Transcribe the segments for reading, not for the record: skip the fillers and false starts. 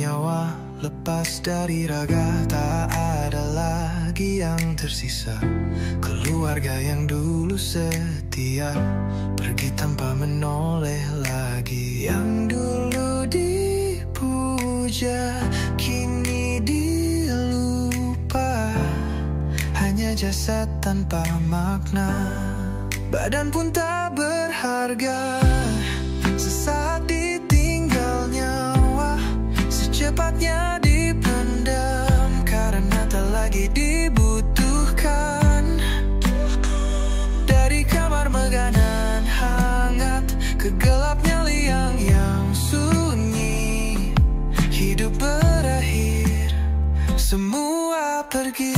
nyawa lepas dari raga, tak ada lagi yang tersisa. Keluarga yang dulu setia pergi tanpa menoleh lagi. Yang dulu dipuja kini dilupa, hanya jasad tanpa makna. Badan pun tak berharga, sesaat ditinggal nyawa, secepatnya dipendam karena tak lagi dibutuhkan. Dari kamar meganan hangat ke gelapnya liang yang sunyi, hidup berakhir, semua pergi.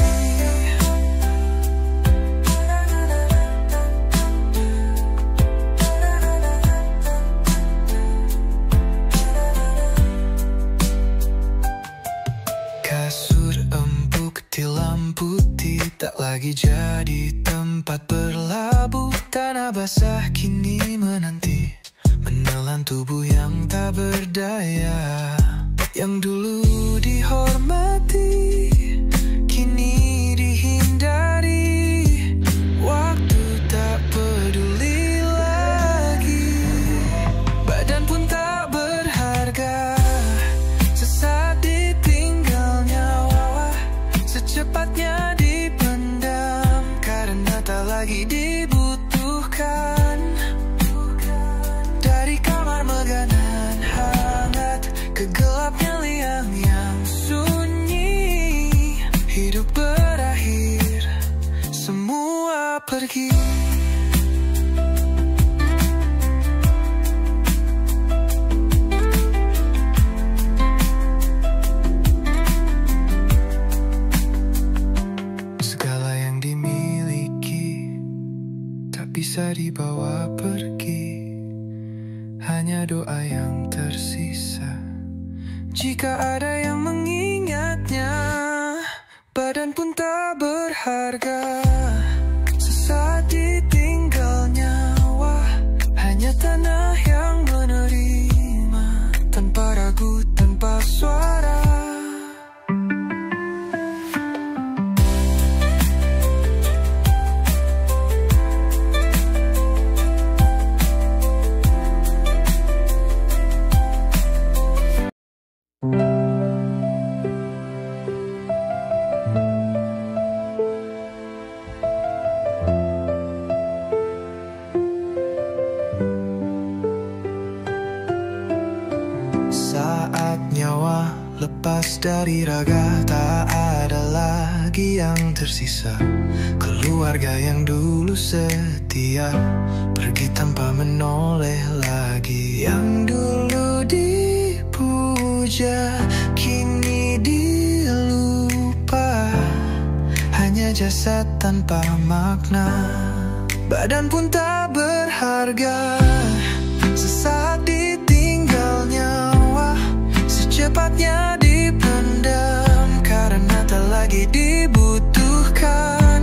Putih tak lagi jadi tempat berlabuh. Tanah basah kini menanti, menelan tubuh yang tak berdaya. Yang dulu dihormati kini dihindari. Waktu tak peduli lagi, badan pun tak berharga, sesaat ditinggal nyawa, secepatnya dipendam karena tak lagi dibutuhkan. Dari kamar meganan hangat ke gelapnya liang yang sunyi, hidup berakhir, semua pergi. Bisa dibawa pergi, hanya doa yang tersisa. Jika ada yang mengingatnya, badan pun tak berharga, sesaat ditinggal nyawa, hanya tanah yang menerima, tanpa ragu, tanpa suara. Lepas dari raga, tak ada lagi yang tersisa. Keluarga yang dulu setia pergi tanpa menoleh lagi. Yang dulu dipuja kini dilupa, hanya jasad tanpa makna. Badan pun tak berharga, sesaat ditinggal nyawa, secepatnya dipendam karena tak lagi dibutuhkan.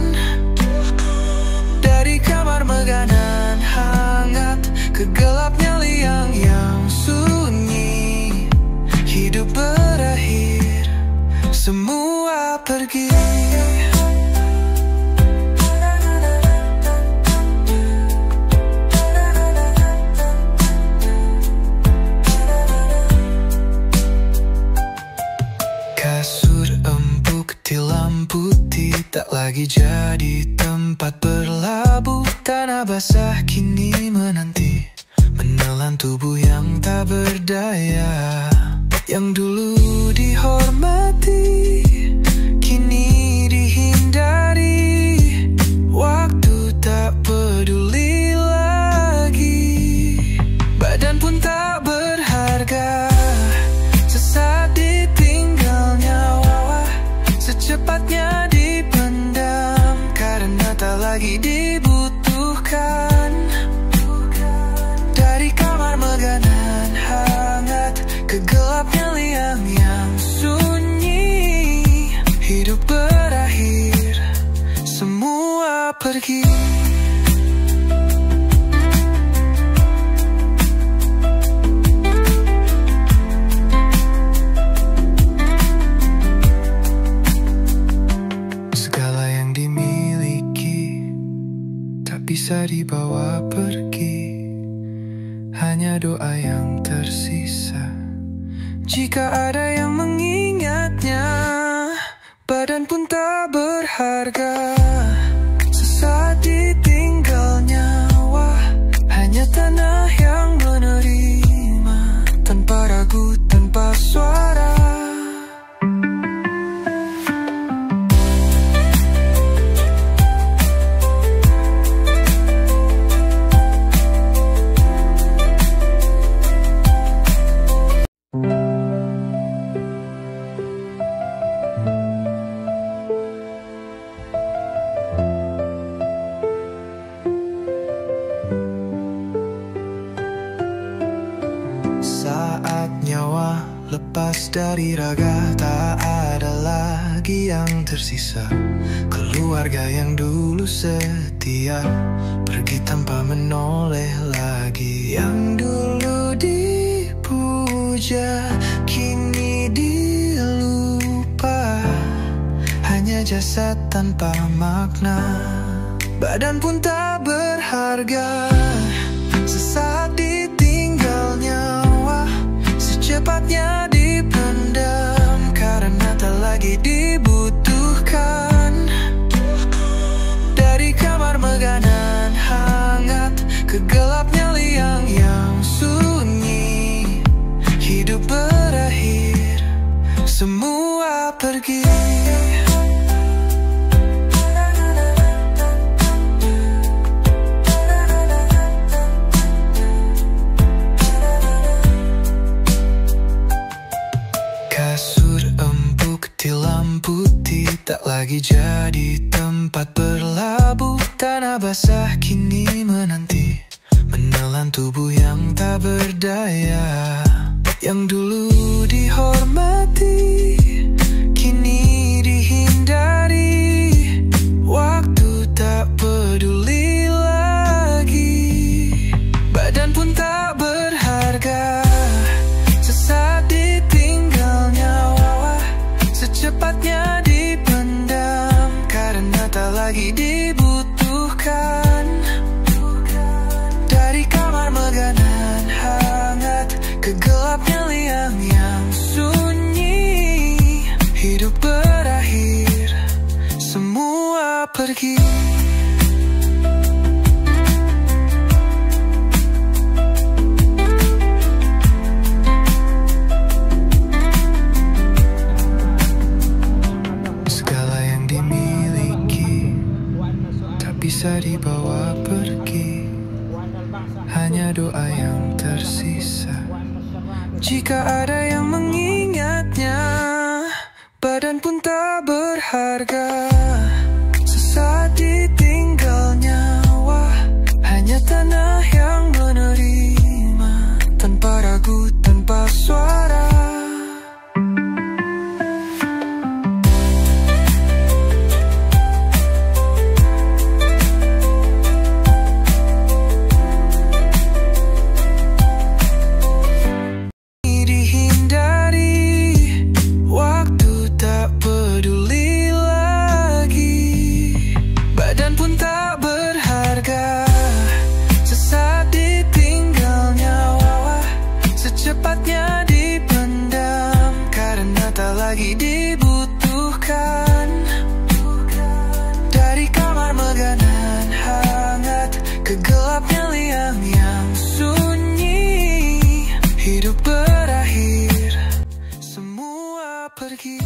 Dari kamar meganan hangat ke gelapnya liang yang sunyi, hidup berakhir, semua pergi. Putih tak lagi jadi tempat berlabuh. Tanah basah kini menanti, menelan tubuh yang tak berdaya. Yang dulu dihormati kini dihindari. Waktu tak peduli lagi, badan pun tak berharga, sesaat ditinggal nyawa, secepatnya dipendam karena tak lagi dibutuhkan. Dari kamar meganan hangat ke gelapnya liang yang sunyi, Jika ada yang mengingatnya, badan pun tak berharga. Sesaat ditinggal nyawa, hanya tanah yang menerima, tanpa ragu, tanpa suara. Saat nyawa lepas dari raga, tak ada lagi yang tersisa. Keluarga yang dulu setia pergi tanpa menoleh lagi. Yang dulu dipuja kini dilupa, hanya jasad tanpa makna. Badan pun tak berharga. Sesaat ditinggal nyawa, secepatnya dipendam karena tak lagi dibutuhkan. Dari kamar meganan hangat ke gelapnya liang yang sunyi, hidup berakhir, semua pergi. Tilam putih tak lagi jadi tempat berlabuh. Tanah basah kini menanti, menelan tubuh yang tak berdaya. Yang dulu dihormati, kini dihindari. Waktu tak peduli lagi, badan pun tak berharga. Sesaat ditinggal nyawa, secepatnya dipendam karena tak lagi dibutuhkan. Dari kamar meganan hangat ke gelapnya liang yang sunyi, hidup berakhir, semua pergi. Bisa dibawa pergi, hanya doa yang tersisa. Jika ada yang mengingatnya, badan pun tak berharga. Sesaat ditinggal nyawa, hanya tanah yang menerima, tanpa ragu, tanpa suara. Lagi dibutuhkan. Dari kamar meganan hangat ke gelapnya liang yang sunyi, hidup berakhir, semua pergi.